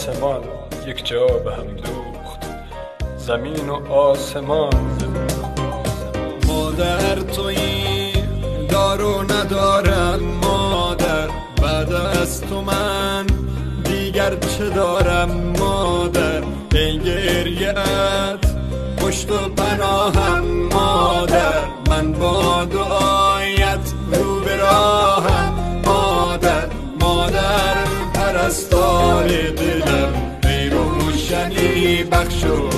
آسمان یک جا به هم دوخت، زمین و آسمان. مادر تویی دار و ندارم مادر، بعد از تو من دیگر چه دارم مادر. ای گریه‌ات پشت و پناهم مادر، من با دعایت رو به راهم مادر. مادر پرستار دلم، ای روشنی بخش و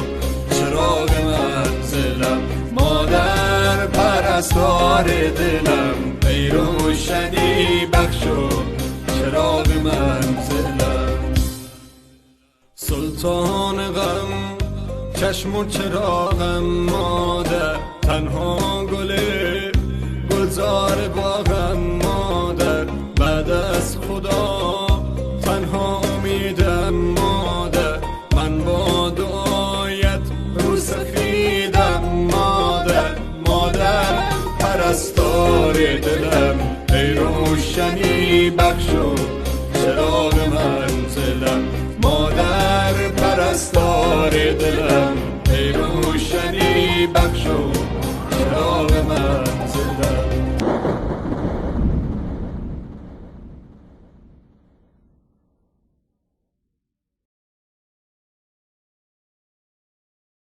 چراغ منزلم. مادر پرستار دلم، ای روشنی بخش و چراغ منزلم. سلطان غم چشم و چراغم مادر، تنها گلزار باغم مادر. بعد از خدا تنها امیدم مادر، من با دعایت رو سفیدم مادر. مادر پرستار دلم، ای روشنی بخش و چراغ منزلم. مادر پرستار دلم، ای روشنی بخش و